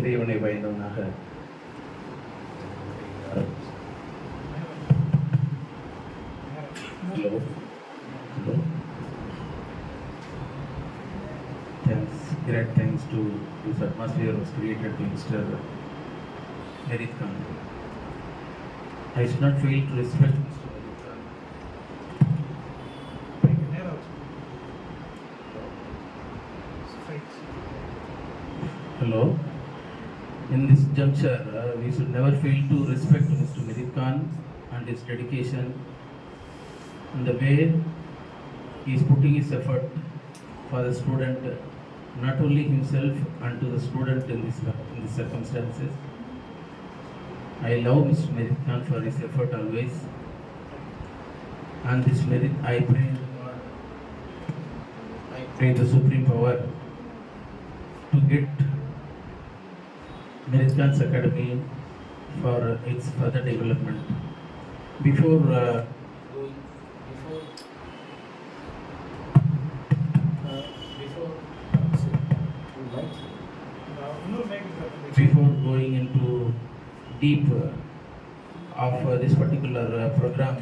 இறைவனை பயந்தவனாக hello hello great thanks to this atmosphere was created to Mr. Merit Khan. I should not fail to respect Mr. Merit Khan. Hello. In this juncture, we should never fail to respect Mr. Merit Khan and his dedication and the way he is putting his effort for the student, not only himself and to the student in these circumstances. I love Mr. Merit Khan for his effort always, and this merit I pray the Supreme Power to get Merit Khan's Academy for its further development. Before going into deep of this particular program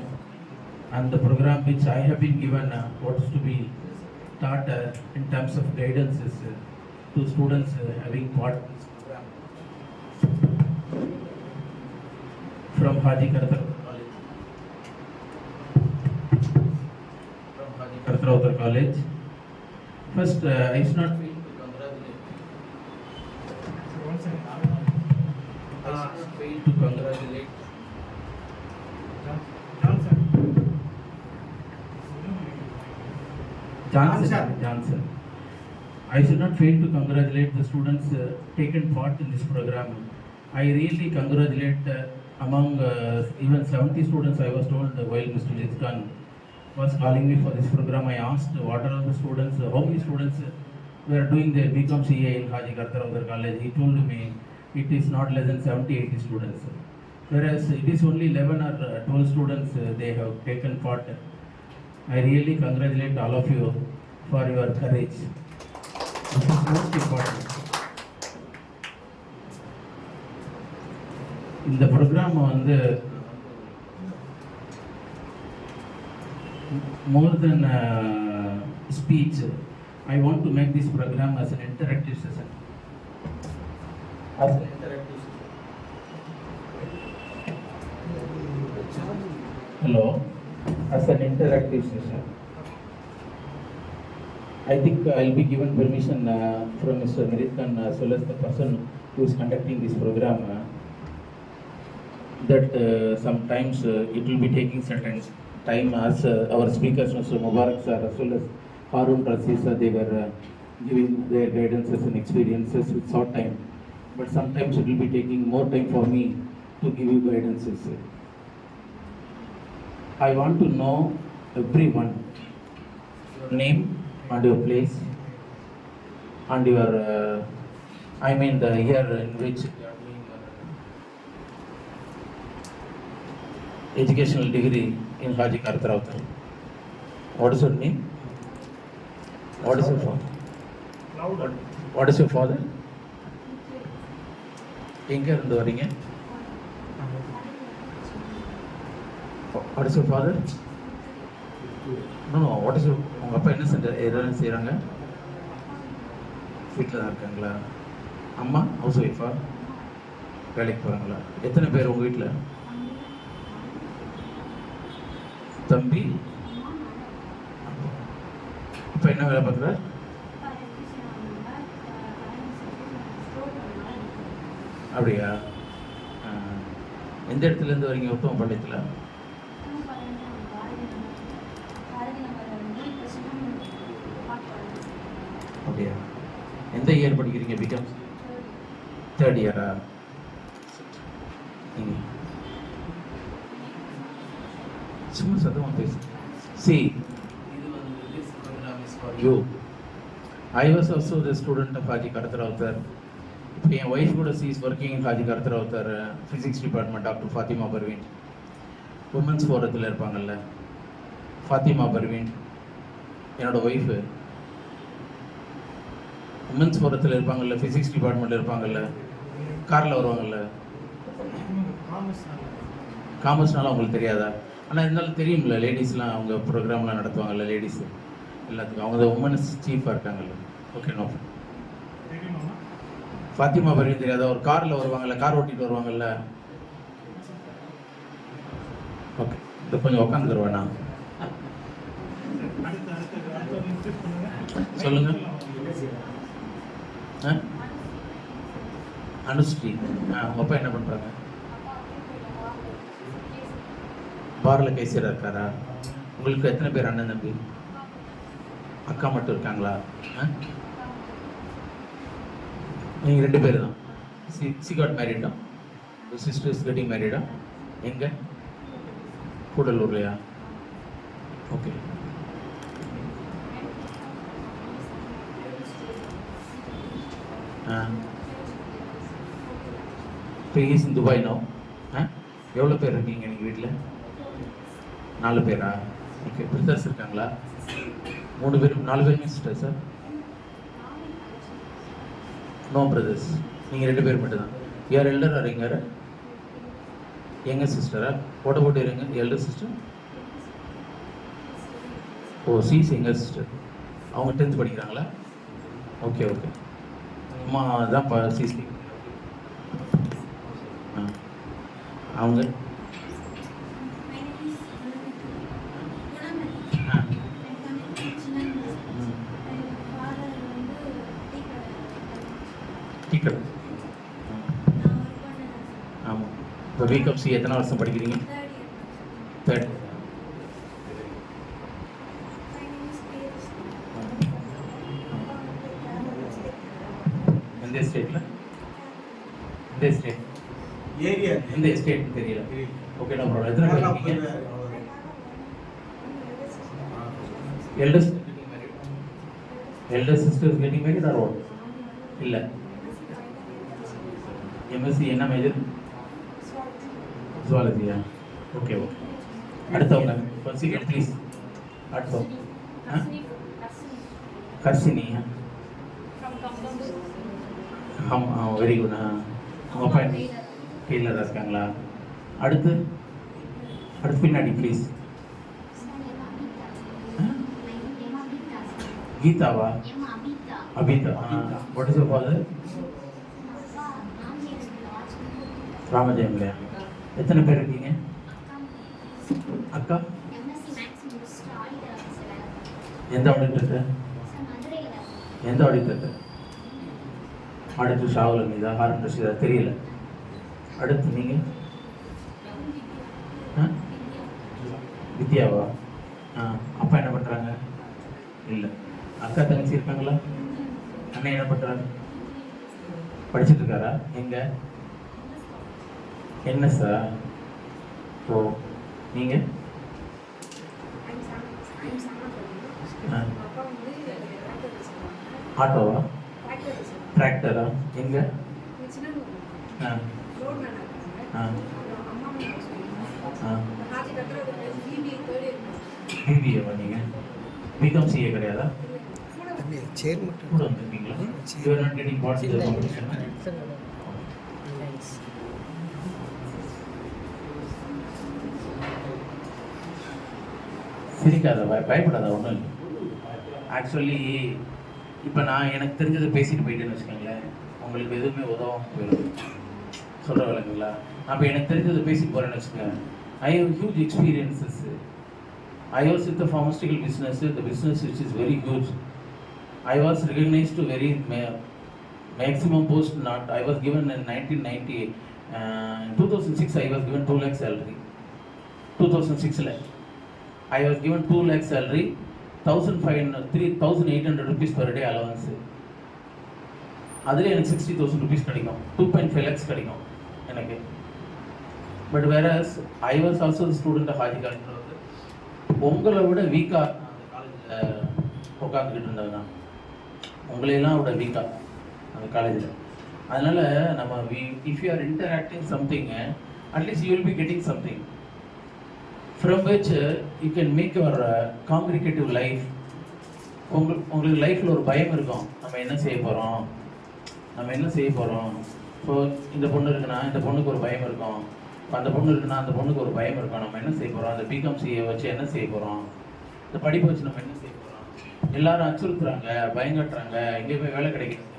and the program which I have been given what is to be taught in terms of guidances to students having part in this program from Haji Kartarautar College. From Haji Kartarautar College. First, I should not fail to congratulate. I should not fail to congratulate Johnson. I should not fail to congratulate the students taken part in this program. I really congratulate among even 70 students. I was told while Mr. Merit Khan was calling me for this program, I asked what are the students, how many students were doing their BCom CA in Haji Kartarautar College. He told me it is not less than 70-80 students, whereas it is only 11 or 12 students they have taken part. I really congratulate all of you for your courage. This is most important. In the program on the more than speech, I want to make this program as an interactive session. Hello, as an interactive session. I think I'll be given permission from Mr. Merit Khan as well as the person who is conducting this program that sometimes it will be taking certain time as our speakers, Mr. Mubarak sir as well as Harun Razi sir, they were giving their guidances and experiences with short time. But sometimes it will be taking more time for me to give you guidances. I want to know everyone, your name and your place and your, I mean the year in which you are doing your educational degree in Haji Kartarautar. What is your name? What is your father? What is your father? எங்க இருந்து வரீங்க? What is your father? No, what is your, உங்க அப்பா என்ன செய்றாங்க? வீட்டில் தான் இருக்காங்களா? அம்மா ஹவுஸ் ஒய்ஃபா? வேலைக்கு போகிறாங்களா? எத்தனை பேர் உங்கள் வீட்டில்? தம்பி இப்போ என்ன வேலை பார்க்குற? அப்படியா? எந்த இடத்துலேருந்து வரீங்க? உத்தமபாளையத்தில்? அப்படியா? எந்த இயர் படிக்கிறீங்க? பிகாம் தேர்ட் இயரா? சும்மா சத்தமாக பேசு. See, this program is for you. I was also the student of Haji Kartarautar. என் ஒய்ஃப் கூட she is working in Haji Kartharavuthar physics department. Doctor Fathima Parveen women's ஃபோரத்தில் இருப்பாங்கல்ல, ஃபாத்திமா பர்வீன் என்னோடய ஒய்ஃபு. உமன்ஸ் ஃபோரத்தில் இருப்பாங்கல்ல, ஃபிசிக்ஸ் டிபார்ட்மெண்ட்டில் இருப்பாங்கல்ல, காரில் வருவாங்கல்ல, காமர்ஸ்னால உங்களுக்கு தெரியாதா? ஆனால் இருந்தாலும் தெரியும்ல, லேடிஸ்லாம் அவங்க ப்ரோக்ராம்லாம் நடத்துவாங்கல்ல, லேடிஸு எல்லாத்துக்கும். அவங்க தான் உமன்ஸ் சீஃபாக இருக்காங்கல்ல. Okay, no. ஃபாத்திமா பர்வீன் தெரியாதா? ஒரு காரில் வருவாங்கல்ல, கார் ஓட்டிகிட்டு வருவாங்கல்ல. ஓகே, இது கொஞ்சம் உட்காந்துருவேண்ணா. சொல்லுங்க. அனுஸ்ரீ. உங்கள் அப்பா என்ன பண்ணுறாங்க? பாரில் கைசியராக இருக்காரா? உங்களுக்கு எத்தனை பேர் அண்ணன் தம்பி? அக்கா மட்டும் இருக்காங்களா? நீங்கள் 2 பேர் தான். சி காட் மேரிடா? சிஸ்டர் இஸ் கெட்டிங் மேரிடா? எங்கே? கூடலூர்லையா? ஓகே. இப்போ இஸ் இன் துபாய் நோ. எவ்வளோ பேர் இருக்கீங்க நீங்கள் வீட்டில்? 4 பேரா? ஓகே. பிரதர்ஸ் இருக்காங்களா? 3 பேர். 4 பேருமே சிஸ்டர் சார்? No brothers. நீங்கள் 2 பேர் மட்டும் தான். யார் எல்டர் வரீங்க? எங்கள் சிஸ்டரா? போட்ட போட்டு இருங்க. Elder sister? ஓ, சீஸ் எங்கள் சிஸ்டர். அவங்க 10th படிக்கிறாங்களா? Okay okay. அம்மா தான் சிசி. அவங்க டீக்கர். ஆமாம். இப்போ பிகாம் சி எத்தனை வருஷம் படிக்கிறீங்க? 3rd. எந்த ஸ்டேட்டில்? எந்த ஸ்டேட்? ஏரியா. எந்த ஸ்டேட் தெரியல. Okay, no problem. எத்தனை பேர் இருக்கீங்க? Elder sisters getting married or what? இல்லை. எம்எஸ்சி என்ன மேஜர்? ஜுவாலஜியா? Okay okay. அடுத்தவங்க கொஞ்சம் ப்ளீஸ். அடுத்தவங்க கர்ஷினி. ஆமாம், வெரி குட். உங்கள் அப்பா டெய்லராக இருக்காங்களா? அடுத்து பின்னாடி ப்ளீஸ். கீதாவா? Abitha. What is your father? ராமஜெயம்லையா? எத்தனை பேர் இருக்கீங்க? அக்கா? எந்த ஆடிட்டர்? எந்த ஆடிட்டர்? ஆடிட்டர் ஷாவுல் மீதா, ஹாரன் ரஷீதா? தெரியல. அடுத்து நீங்கள்? வித்யாவா? அப்பா என்ன பண்ணுறாங்க? இல்லை. அக்கா தங்கச்சி இருக்காங்களா? அண்ணன் என்ன பண்ணுறாங்க? படிச்சுட்டு இருக்காரா? எங்கே? என்எஸ்ஸா? ஓ, நீங்கள்? ஆட்டோவா? டிராக்டரா? எங்கே? பிபிஏவா? நீங்கள் பிகாம் சிஏ கிடையாதா? கூட வந்துருக்கீங்களா? You are not getting part in the competition. சிரிக்காத, பயப்படாத, ஒன்றும் இல்லை. ஆக்சுவலி இப்போ நான் எனக்கு தெரிஞ்சதை பேசிட்டு போயிட்டேன்னு வச்சுக்கோங்களேன், உங்களுக்கு எதுவுமே உதவாமல் போயிடும். சொல்கிற விளக்குங்களா? அப்போ எனக்கு தெரிஞ்சதை பேசிட்டு போகிறேன்னு வச்சுக்கோங்க. I have huge experiences. I was with the pharmaceutical business, the business which is very huge. I was recognized to very maximum post. Not I was given in 1990. In 2006 I was given 2 lakh salary. 2006 I was given 2 lakh salary, 3,800 rupees per day allowance. அதில் எனக்கு 60,000 rupees கிடைக்கும், 2.5 lakhs கிடைக்கும் எனக்கு. But whereas I was also student of Haji college. உங்களை விட வீக்காக அந்த காலேஜில் உட்காந்துக்கிட்டு இருந்தது நான், உங்களையெல்லாம் விட வீக்காக அந்த காலேஜில். அதனால் நம்ம if you are interacting something, at least you will be getting something from which you can make your congregative life. உங்களுக்கு லைஃப்பில் ஒரு பயம் இருக்கும், நம்ம என்ன செய்ய போகிறோம். ஸோ இந்த பொண்ணு இருக்குன்னா இந்த பொண்ணுக்கு ஒரு பயம் இருக்கும், அந்த பொண்ணு இருக்குன்னா அந்த பொண்ணுக்கு ஒரு பயம் இருக்கும். நம்ம என்ன செய்ய போகிறோம், அந்த பிகாம் சிஏ வச்சு என்ன செய்ய போகிறோம், இந்த படிப்பை வச்சு நம்ம என்ன செய்ய போகிறோம். எல்லாரும் அச்சுறுத்துறாங்க, பயங்கட்டுறாங்க, எங்கே போய் வேலை கிடைக்கிறாங்க.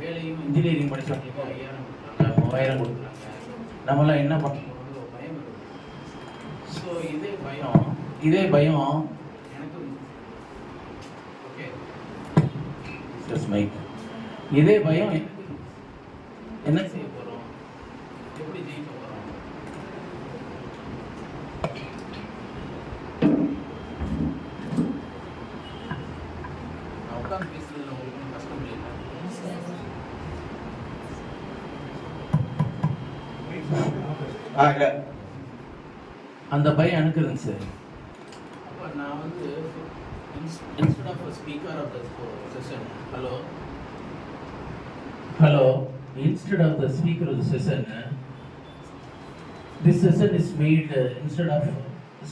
வேலையும் இன்ஜினியரிங் படித்தவங்களுக்கு 5000 கொடுக்குறாங்க, 3000 கொடுக்குறாங்க. நம்மளாம் என்ன பண்ண போகிறோம், பயம் இருக்குது. ஸோ இதே பயம் எனக்கு ஓகே மைக், இதே பயம் என்ன செய்ய போகிறோம், எப்படி ஜெயிக்க போகிறோம். நான் உட்காந்து பேசுறதுல உங்களுக்கு ஒன்றும் கஷ்டம் இல்லைங்களா? அந்த பயம் எனக்கு இருந்துச்சு. அப்போ நான் வந்து instead of a speaker of the session, hello, instead of the speaker of the session, this session is made instead of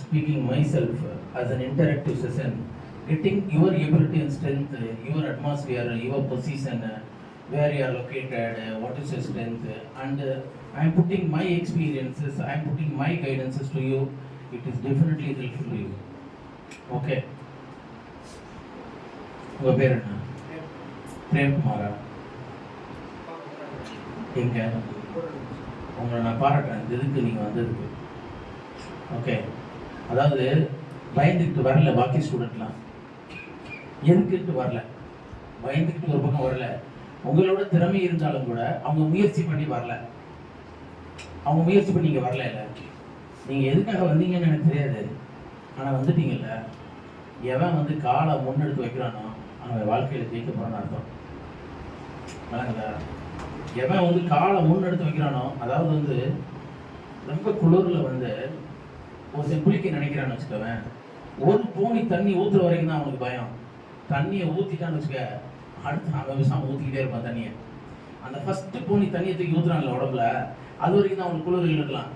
speaking myself as an interactive session, getting your ability and strength, your atmosphere, your position, where you are located, what is your strength, and I am putting my experiences, I am putting my guidances to you. It is definitely helpful to you. Okay. உங்க பேர் என்ன? பிரேம்குமாரா? எங்க உங்களை நான் பாராட்டுறேன் எதுக்கு நீங்கள் வந்ததுக்கு. ஓகே, அதாவது பயந்துக்கிட்டு வரல பாக்கி ஸ்டூடெண்ட்லாம், எதுக்கிட்டு வரல, பயந்துக்கிட்டு ஒரு பக்கம் வரல. உங்களோட திறமை இருந்தாலும் கூட அவங்க முயற்சி பண்ணி வரல. அவங்க முயற்சி பண்ணி இங்கே வரல. இல்லை, நீங்கள் எதுக்காக வந்தீங்கன்னு எனக்கு தெரியாது, ஆனால் வந்துட்டீங்கல்ல. எவன் வந்து காலை முன்னெடுத்து வைக்கிறானோ அவன் வாழ்க்கையில் ஜெயிக்க போகிறான்னு அர்த்தம். வணங்குதா? எவன் வந்து காலை முன்னெடுத்து வைக்கிறானோ, அதாவது வந்து ரொம்ப குளிரில் வந்து ஒருத்தன் குளிக்க நினைக்கிறான்னு வச்சுக்கவேன், ஒரு பூனி தண்ணி ஊற்றுற வரைக்கும் தான் அவனுக்கு பயம். தண்ணியை ஊற்றிட்டான்னு வச்சுக்க, அடுத்து அவன் விஷயம் ஊற்றிக்கிட்டே இருப்பான் தண்ணியை. அந்த ஃபஸ்ட்டு பூனி தண்ணியை தூக்கி ஊற்றுறான்ல உடம்புல, அது வரைக்கும் தான் அவனுக்கு குளிரில் இருக்கலாம்.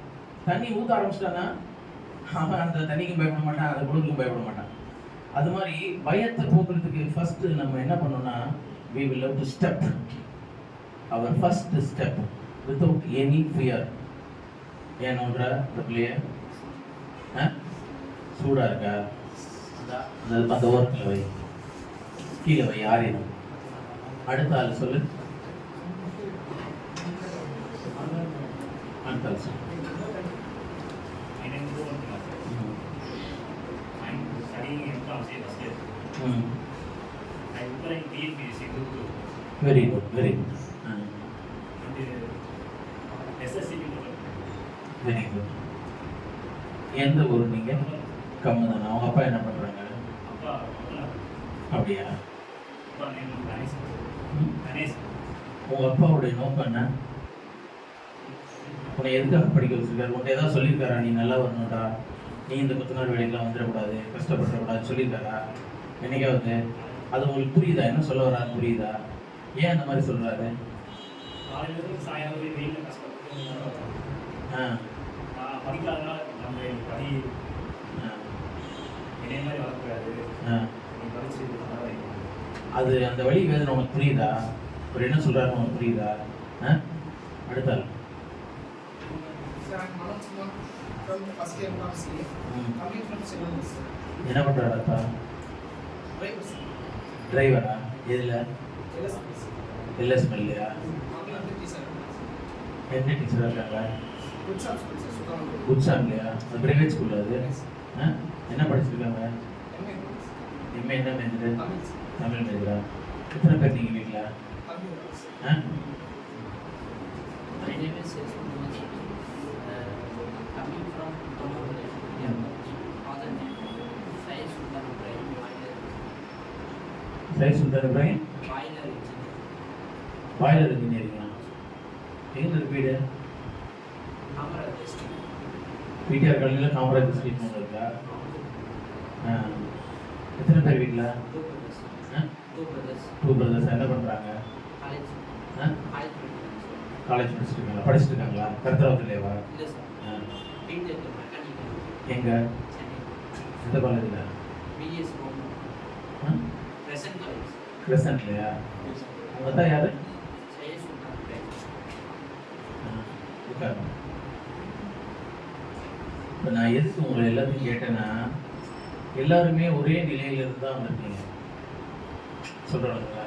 தண்ணி ஊற்ற ஆரம்பிச்சிட்டான்னா அவன் அந்த தண்ணிக்கும் பயப்பட மாட்டான், அந்த குளிருக்கும் பயப்பட மாட்டான். அது மாதிரி பயத்தை போக்குறதுக்கு ஃபர்ஸ்ட் நம்ம என்ன பண்ணோம்னா, we will have to step our first step without any fear. ஏனோன்ற பிள்ளைய சூடா இருக்கா, அந்த ஓரத்தில் வை, கீழே வை, யாரேனும். அடுத்த ஆள் சொல்லு, அடுத்த ஆள் சொல்லு. Very good, very good. Very good. எந்த ஊர் நீங்க? கம்மதானா? அவங்க அப்பா என்ன பண்றாங்க? அப்படியா? உங்க அப்பாவுடைய நோக்கம் என்ன? உன்னை எதுக்காக படிக்க வச்சிருக்காரு? உன்னை ஏதாவது சொல்லியிருக்காரா நீ நல்லா வரணும்டா, நீ இந்த குத்துனார் வேலைக்கெல்லாம் வந்துடக்கூடாது, கஷ்டப்படக்கூடாது சொல்லியிருக்காரா என்னைக்காவது? அது உங்களுக்கு புரியுதா? என்ன சொல்ல வராது புரியுதா? ஏன் அந்த மாதிரி சொல்றாரு? அது அந்த வழி வேதனை உனக்கு புரியுதா? ஒரு என்ன சொல்றாரு உனக்கு புரியுதா? அடுத்தாள் என்ன பண்றாரா? டிரைவரா? எதுல? எல்எஸ்எம்எல்லையா? என்ன டீச்சரா இருக்காங்க? குட்சாம்லையா? அது பிரைவேட் ஸ்கூல். அது என்ன படிச்சிருக்காங்க? எம்ஏ என்ன மேஜர்? தமிழ் மேஜரா? எத்தனை பேர் நீங்கள் வீட்டில்? Sai Sultan Ibrahim? Boiler engineering. எங்க இருக்கு வீடு? பிடிஆர் காலனியில் காமராஜ் ஸ்ட்ரீட் ஒன்று இருக்கா? எத்தனை பேர் வீட்டில்? Two brothers. என்ன பண்ணுறாங்க? காலேஜ் படிச்சுட்டு இருக்காங்களா? கருத்தரவத்துலேவா? எங்கே? எந்த காலேஜில்? கிரசன்ட்லையா? உங்கள் தான் யார்? உட்காருங்க. இப்போ நான் எதுக்கு உங்களை எல்லாத்தையும் கேட்டேன்னா, எல்லாருமே ஒரே நிலையிலிருந்து தான் வந்திருக்கீங்க. சொல்கிறாங்களா?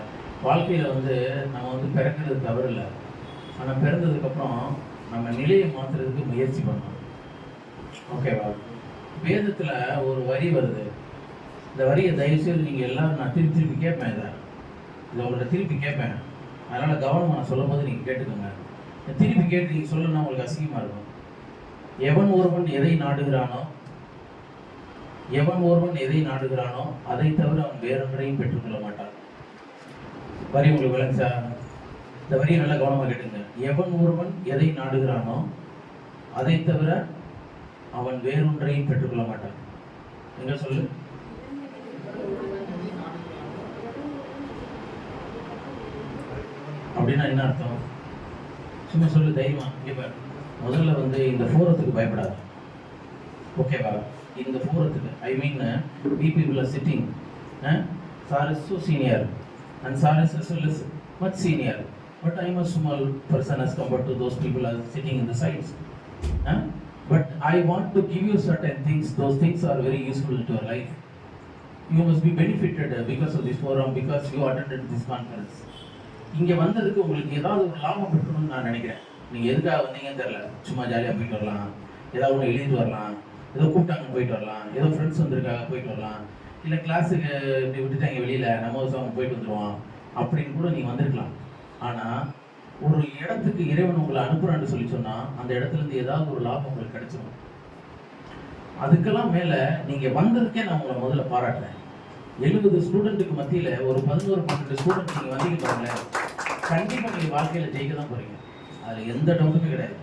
வாழ்க்கையில் வந்து நம்ம வந்து பிறக்கிறது தவறு இல்லை. ஆனால் பிறந்ததுக்கப்புறம் நம்ம நிலையை மாற்றுறதுக்கு முயற்சி பண்ணணும். ஓகேவா? வேதத்தில் ஒரு வரி வருது. இந்த வரியை தயவுசெய்து நீங்கள் எல்லாரும் நான் திருப்பி திருப்பி கேட்பேன். இதை உங்கள்கிட்ட திருப்பி கேட்பேன். அதனால் கவனமாக நான் சொல்லும் போது நீங்கள் கேட்டுக்கோங்க. திருப்பி கேட்டு நீங்கள் சொல்லணும்னா உங்களுக்கு அசிங்கமாக இருக்கும். எவன் ஒருவன் எதை நாடுகிறானோ அதை தவிர அவன் வேறொன்றையும் பெற்றுக்கொள்ள மாட்டான். வரி உங்களுக்கு விளங்குச்சா? இந்த வரியை நல்லா கவனமாக கேட்டுங்க. எவன் ஒருவன் எதை நாடுகிறானோ அதை தவிர அவன் வேறொன்றையும் பெற்றுக்கொள்ள மாட்டான். எங்க சொல்லு? அப்படின்னா என்ன அர்த்தம்? சும்மா சொல்லு தைரியமா. இங்கே முதல்ல வந்து இந்த ஃபோரத்துக்கு பயப்படாது. ஓகேவா? இந்த ஃபோரத்துக்கு ஐ மீன் we people are sitting. Sir is so senior and Sir is much senior, but I am a small person as compared to those people are sitting in the sides. But I want to give you certain things. Those things are very useful to your life. You must be benefited because of this forum, because you attended this conference. இங்கே வந்ததுக்கு உங்களுக்கு ஏதாவது ஒரு லாபம் இருக்கணும்னு நான் நினைக்கிறேன். நீங்கள் எதுக்காக வந்தீங்கன்னு தெரியல. சும்மா ஜாலியாக போயிட்டு வரலாம், ஏதாவது ஒன்று எழுதிட்டு வரலாம், ஏதோ கூப்பிட்டாங்க போயிட்டு வரலாம், ஏதோ ஃப்ரெண்ட்ஸ் வந்திருக்காங்க போயிட்டு வரலாம், இல்லை கிளாஸுக்கு இப்படி விட்டுட்டாங்க வெளியில் நம்ம அவங்க போயிட்டு வந்துடுவோம் அப்படின்னு கூட நீங்கள் வந்திருக்கலாம். ஆனால் ஒரு இடத்துக்கு இறைவன் உங்களை அனுப்புகிறான்னு சொல்லி சொன்னால் அந்த இடத்துலேருந்து ஏதாவது ஒரு லாபம் உங்களுக்கு கிடைச்சிடும். அதுக்கெல்லாம் மேலே நீங்கள் வந்ததுக்கே நான் உங்களை முதல்ல பாராட்டுறேன். 70 ஸ்டூடெண்ட்டுக்கு மத்தியில் ஒரு 11-12 ஸ்டூடெண்ட் நீங்கள் வந்தீங்க பாருங்களேன். கண்டிப்பாக நீங்கள் வாழ்க்கையில் ஜெயிக்க தான் போகிறீங்க. அதில் எந்த டவுட்டுமே கிடையாது.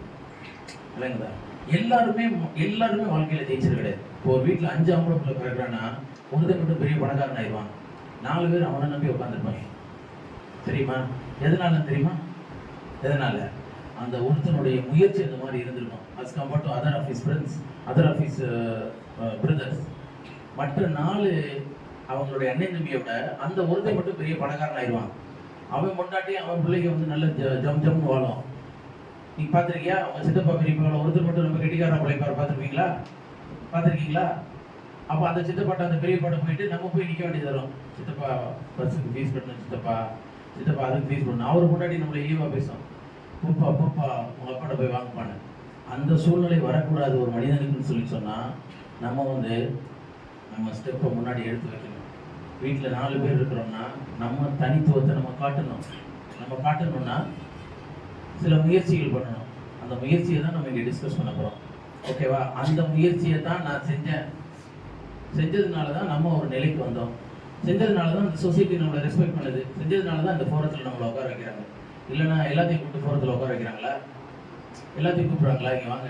இல்லைங்களா? எல்லாருமே வாழ்க்கையில் ஜெயிச்சது கிடையாது. இப்போ ஒரு வீட்டில் 5 ஆம்பளை பிள்ளை பிறகுறான்னா ஒருத்தர் மட்டும் பெரிய பணக்காரன் ஆயிடுவாங்க. 4 பேர் அவனை நம்பி உட்காந்துருப்பாங்க. தெரியுமா? எதனால தெரியுமா? எதனால? அந்த ஒருத்தனுடைய முயற்சி அந்த மாதிரி இருந்திருக்கும். As compared to other of his friends, other of his brothers. மற்ற 4 அவங்களுடைய அண்ணன் தம்பியோட அந்த ஒருத்தர் மட்டும் பெரிய பணக்காரன் ஆயிடுவான். அவன் கொண்டாட்டி அவன் பிள்ளைங்க வந்து நல்ல ஜம்னு வாழும். நீ பார்த்துருக்கியா? அவங்க சித்தப்பா பெரியப்பா ஒருத்தர் மட்டும் ரொம்ப கெட்டிக்காரா பிள்ளைப்பாரு பார்த்துருக்கீங்களா? அப்போ அந்த சித்தப்பாட்ட அந்த பெரியப்பாட்ட போயிட்டு நம்ம போய் நிற்க வேண்டியது வரும். சித்தப்பா பஸ்ஸுக்கு ஃபீஸ் கட்டணும், சித்தப்பா அதுக்கு ஃபீஸ் பண்ணணும். அவரு முன்னாடி நம்மளை ஈவா பேசும். பூப்பா உங்கள் அப்பாட்ட போய் வாங்கப்பான்னு. அந்த சூழ்நிலை வரக்கூடாது ஒரு மனிதனுக்குன்னு சொல்லி சொன்னால் நம்ம ஸ்டெப்பை முன்னாடி எடுத்து வைக்கணும். வீட்டில் 4 பேர் இருக்கிறோம்னா நம்ம தனித்துவத்தை நம்ம காட்டணும்னா சில முயற்சிகள் பண்ணணும். அந்த முயற்சியை தான் நம்ம இங்கே டிஸ்கஸ் பண்ண போகிறோம். ஓகேவா? அந்த முயற்சியை தான் நான் செஞ்சதுனால தான் நம்ம ஒரு நிலைக்கு வந்தோம். செஞ்சதுனால தான் இந்த சொசைட்டி நம்மளை ரெஸ்பெக்ட் பண்ணுது. செஞ்சதுனால தான் இந்த ஃபோரத்தில் நம்மளை உட்கார வைக்கிறாங்க. இல்லைன்னா எல்லாத்தையும் கூப்பிட்டு ஃபோரத்தில் உட்கார வைக்கிறாங்களா? எல்லாத்தையும் கூப்பிட்றாங்களா? இங்கே வாங்க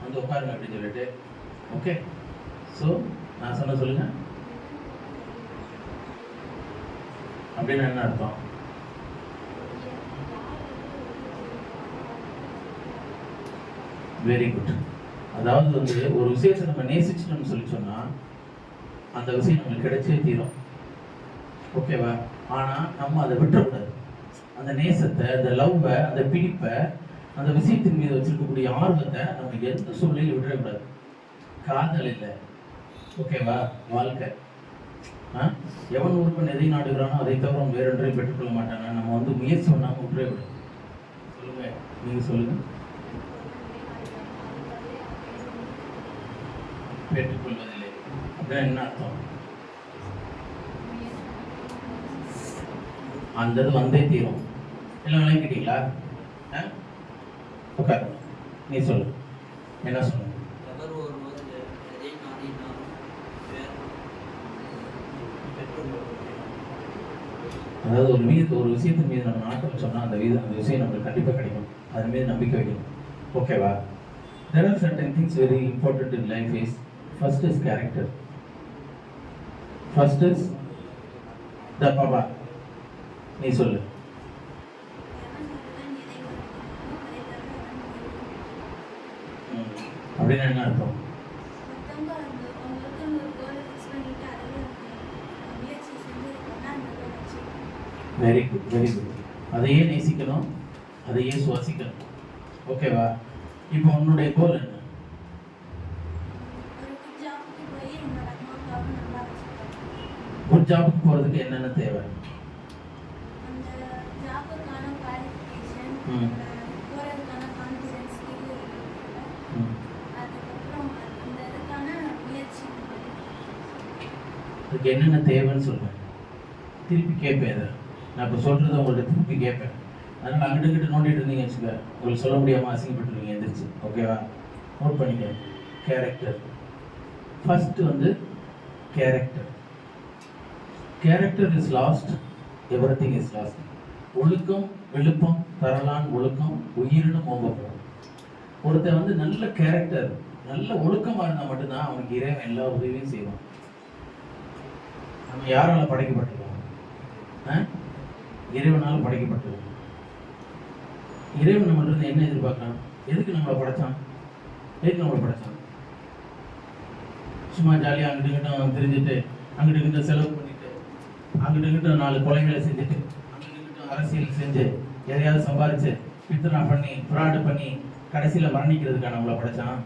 வந்து உட்காருங்க அப்படின்னு சொல்லிட்டு. ஓகே, ஸோ நான் சொல்லுங்கள். அப்படின்னு என்ன அர்த்தம்? Very good. அதாவது வந்து ஒரு விஷயத்தை நம்ம நேசிச்சிட்டோம்னு சொல்லி சொன்னால் அந்த விஷயம் நம்மளுக்கு கிடைச்சே தீரும். ஓகேவா? ஆனால் நம்ம அதை விட்டுறக்கூடாது. அந்த நேசத்தை, அந்த லவ்வை, அந்த பிடிப்பை, அந்த விஷயத்தின் மீது வச்சிருக்கக்கூடிய ஆர்வத்தை நம்ம எந்த சூழ்நிலையும் விட்டுறக்கூடாது. காதல் இல்லை. ஓகேவா? வாழ்க்கை. எவன் ஒருவன் எதை நாடுகிறானோ அதை தவிர வேறொன்றையும் பெற்றுக்கொள்ள மாட்டானா. நம்ம வந்து முயற்சி பண்ணாமல் விட்டுறே விடும். சொல்லுங்க, நீங்க சொல்லுங்க. பெற்றுக்கொள்வதில்லை அப்படின்னா என்ன அர்த்தம்? அந்த இது வந்தே தீரும். எல்லாம் விளங்கிட்டீங்களா? உட்காரு, நீ சொல்லு, என்ன சொல்லுங்க. அதாவது ஒரு விஷயத்தின் மீது நம்ம நாட்டம் சொன்னால் அந்த விஷயம் நம்மளுக்கு கண்டிப்பாக கிடைக்கும். அது மீது நம்பிக்கை வைக்கணும். ஓகேவா? There are certain things very important in life is, first is character. First is the Baba. நீ சொல்லு. அப்படின்னா என்ன அர்த்தம்? Very good. அதையே நேசிக்கணும், அதையே சுவாசிக்கணும். ஓகேவா? இப்போ உன்னுடைய கோல் என்ன? குட் ஜாபுக்கு போகிறதுக்கு என்னென்ன தேவை? அதுக்கு என்னென்ன தேவைன்னு சொல்லுவேன். திருப்பி கேட்பேன். அதை நான் இப்போ சொல்கிறத உங்கள்கிட்ட திருப்பி கேட்பேன். அதனால் அங்கிட்டு நோண்டிட்டு இருந்தீங்க வச்சுக்க, உங்களுக்கு சொல்ல முடியாமல் அசிங்கப்பட்டுருவீங்க எந்திரிச்சு. ஓகேவா? நோட் பண்ணிக்க. கேரக்டர் ஃபஸ்ட்டு வந்து character. Character is last, everything is last. ஒழுக்கம் விழுப்பம் தரலான் ஒழுக்கம் உயிரினும் ஓம்பப்படும். ஒருத்தன் வந்து நல்ல கேரக்டர், நல்ல ஒழுக்கமாக இருந்தால் மட்டும்தான் அவனுக்கு இறைவன் எல்லா உதவியும் செய்வான். நம்ம யாரால படைக்கப்பட்டிருக்கோம்? இறைவனால் படைக்கப்பட்டிருக்கோம். இறைவன் நம்மகிட்ட என்ன எதிர்பார்க்கலாம்? எதுக்கு நம்மளை படைச்சான்? எதுக்கு நம்மளை படைச்சான்? சும்மா ஜாலியாக அங்கிட்டு தெரிஞ்சுட்டு அங்கிட்டு செலவு பண்ணிட்டு அங்கிட்டு 4 கொலைகளை செஞ்சுட்டு அங்கிட்டு அரசியல் செஞ்சு எதையாவது சம்பாதிச்சு பித்ரா பண்ணி ஃப்ராடு பண்ணி கடைசியில் மரணிக்கிறதுக்கான நம்மளை படைச்சான்.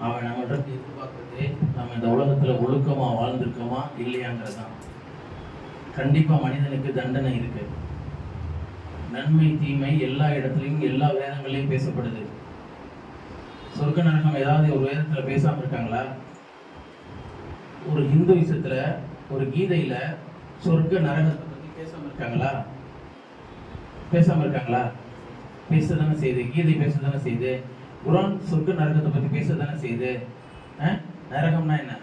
அவன் நம்மகிட்ட எதிர்பார்க்கறது நம்ம இந்த உலகத்தில் ஒழுக்கமாக வாழ்ந்திருக்கோமா இல்லையாங்கிறதான். கண்டிப்பாக மனிதனுக்கு தண்டனை இருக்கு. நன்மை தீமை எல்லா இடத்துலையும் எல்லா வேதங்களையும் பேசப்படுது. சொர்க்க நரகம் ஏதாவது ஒரு வேதத்தில் பேசாமல் இருக்காங்களா? ஒரு ஹிந்துவிசத்தில் ஒரு கீதையில் சொர்க்க நரகத்தை பற்றி பேசாமல் இருக்காங்களா? பேசாமல் இருக்காங்களா? பேசதானே செய்யுது. கீதை பேசதானே செய்யுது. குரான் சொர்க்க நரகத்தை பற்றி பேசதானே செய்யுது. நரகம்னா என்ன?